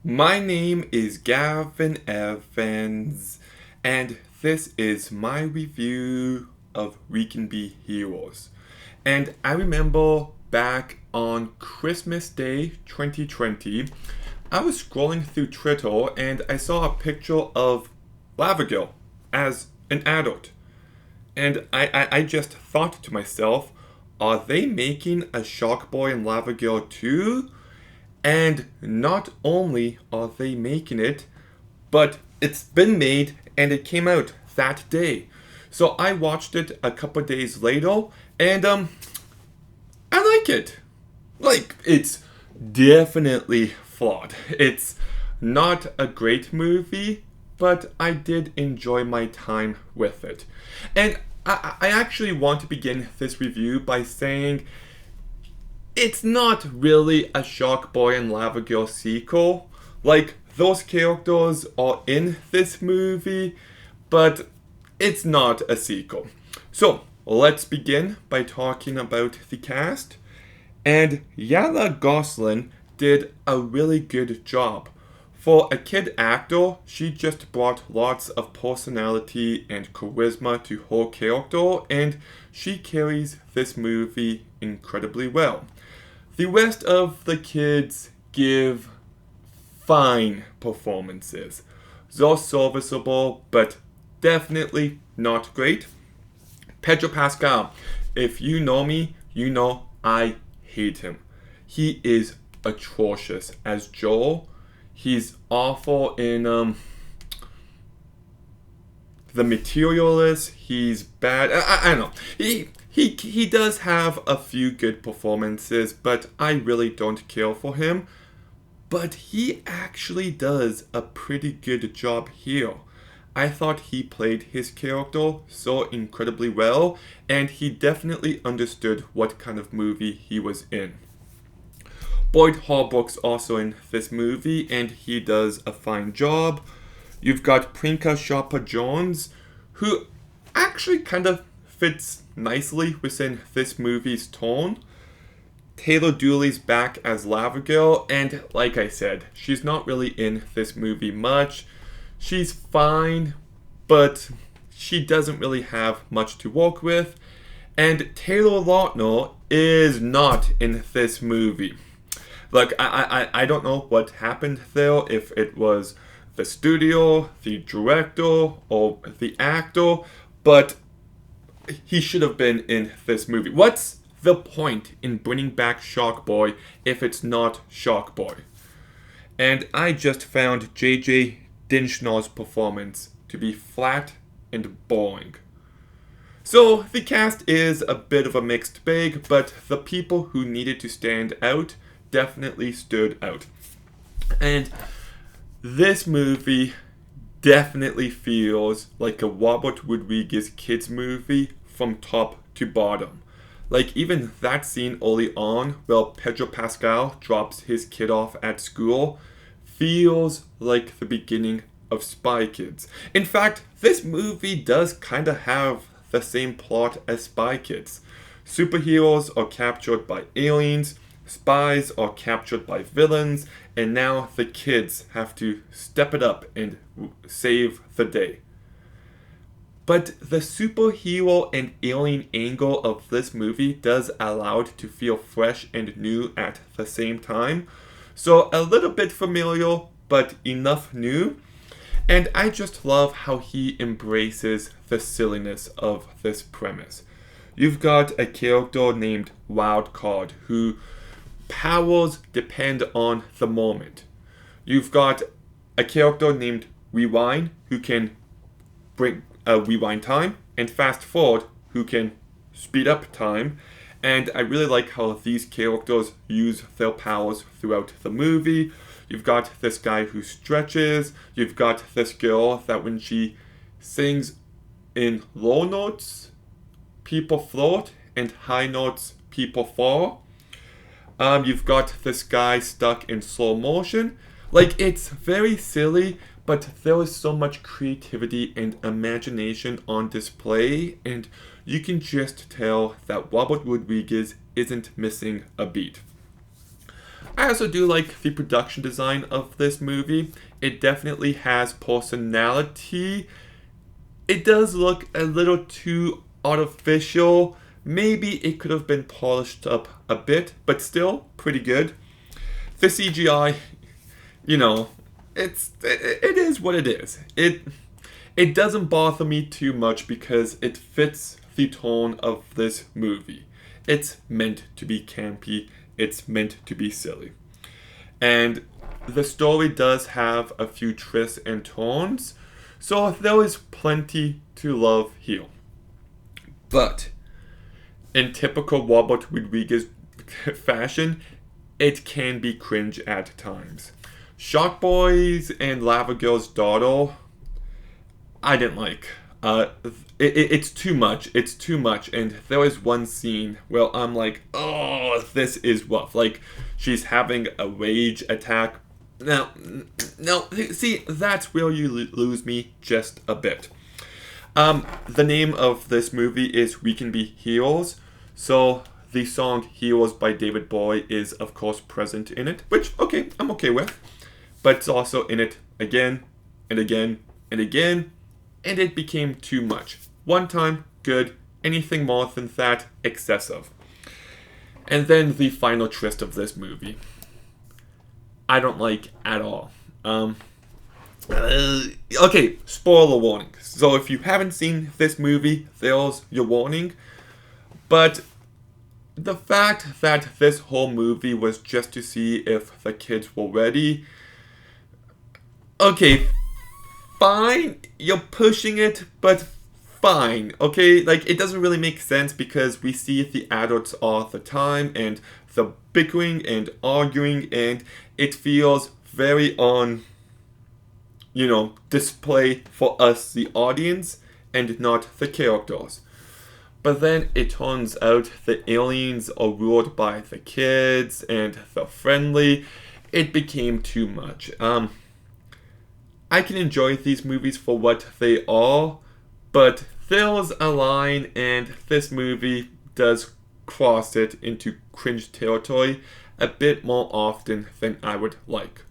My name is Gavin Evans, and this is my review of We Can Be Heroes. And I remember back on Christmas Day 2020, I was scrolling through Twitter and I saw a picture of Lava Girl as an adult. And I just thought to myself, are they making a Shark Boy and Lava Girl too? And not only are they making it, but it's been made and it came out that day. So I watched it a couple days later and I like it. Like it's definitely flawed. It's not a great movie, but I did enjoy my time with it. And I actually want to begin this review by saying it's not really a Shark Boy and Lava Girl sequel. Like, those characters are in this movie, but it's not a sequel. So, let's begin by talking about the cast. And Yala Gosling did a really good job. For a kid actor, she just brought lots of personality and charisma to her character, and she carries this movie incredibly well. The rest of the kids give fine performances. They're serviceable, but definitely not great. Pedro Pascal, if you know me, you know I hate him. He is atrocious as Joel. He's awful in The Materialist. He's bad. I don't know. He does have a few good performances, but I really don't care for him. But he actually does a pretty good job here. I thought he played his character so incredibly well, and he definitely understood what kind of movie he was in. Boyd Holbrook's also in this movie, and he does a fine job. You've got Priyanka Chopra Jones, who actually kind of fits nicely within this movie's tone. Taylor Dooley's back as Lava Girl, and like I said, she's not really in this movie much. She's fine, but she doesn't really have much to work with. And Taylor Lautner is not in this movie. Like, I don't know what happened there, if it was the studio, the director, or the actor, but he should have been in this movie. What's the point in bringing back Shark Boy if it's not Shark Boy? And I just found JJ Dinshaw's performance to be flat and boring. So the cast is a bit of a mixed bag, but the people who needed to stand out definitely stood out. And this movie definitely feels like a Robert Rodriguez kids movie from top to bottom. Like even that scene early on where Pedro Pascal drops his kid off at school feels like the beginning of Spy Kids. In fact, this movie does kind of have the same plot as Spy Kids. Superheroes are captured by aliens, spies are captured by villains, and now the kids have to step it up and save the day. But the superhero and alien angle of this movie does allow it to feel fresh and new at the same time. So a little bit familiar, but enough new. And I just love how he embraces the silliness of this premise. You've got a character named Wildcard who powers depend on the moment. You've got a character named Rewind who can bring rewind time, and Fast Forward who can speed up time. And I really like how these characters use their powers throughout the movie. You've got this guy who stretches. You've got this girl that when she sings in low notes, people float, and high notes, people fall. You've got this guy stuck in slow motion. Like, it's very silly, but there is so much creativity and imagination on display, and you can just tell that Robert Rodriguez isn't missing a beat. I also do like the production design of this movie. It definitely has personality. It does look a little too artificial. Maybe it could have been polished up a bit, but still pretty good. The CGI, you know, it is what it is. It doesn't bother me too much because it fits the tone of this movie. It's meant to be campy. It's meant to be silly. And the story does have a few twists and turns, so there is plenty to love here. But in typical Robert Rodriguez fashion, it can be cringe at times. Shark Boys and Lava Girl's Daughter, I didn't like. It's too much. It's too much. And there was one scene where I'm like, oh, this is rough. Like, she's having a rage attack. Now, no, see, that's where you lose me just a bit. The name of this movie is We Can Be Heroes. So the song Heroes by David Bowie is, of course, present in it, which, okay, I'm okay with. But it's also in it again and again and again, and it became too much. One time, good. Anything more than that, excessive. And then the final twist of this movie, I don't like at all. Okay, spoiler warning. So if you haven't seen this movie, there's your warning. But the fact that this whole movie was just to see if the kids were ready, okay, fine, you're pushing it, but fine, okay? Like, it doesn't really make sense because we see the adults all the time, and the bickering and arguing, and it feels very on, display for us, the audience, and not the characters. But then it turns out the aliens are ruled by the kids, and they're friendly. It became too much. I can enjoy these movies for what they are, but there's a line, and this movie does cross it into cringe territory a bit more often than I would like.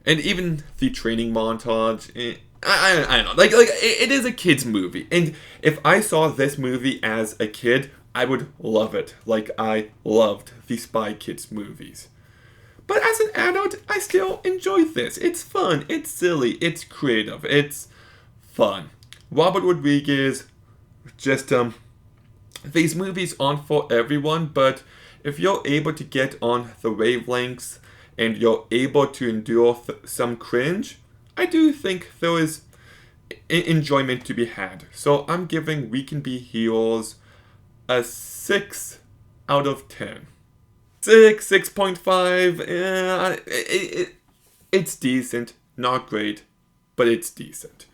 And even the training montage, I don't know. Like it is a kid's movie, and if I saw this movie as a kid, I would love it. Like I loved the Spy Kids movies. But as an adult, I still enjoy this. It's fun, it's silly, it's creative, it's fun. Robert Rodriguez, just, these movies aren't for everyone, but if you're able to get on the wavelengths and you're able to endure some cringe, I do think there is enjoyment to be had. So I'm giving We Can Be Heroes a 6 out of 10. 6.5, it's decent, not great, but it's decent.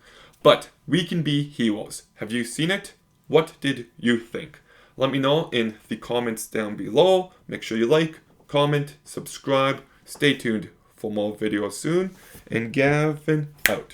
But We Can Be Heroes. Have you seen it? What did you think? Let me know in the comments down below. Make sure you like, comment, subscribe. Stay tuned for more videos soon. And Gavin out.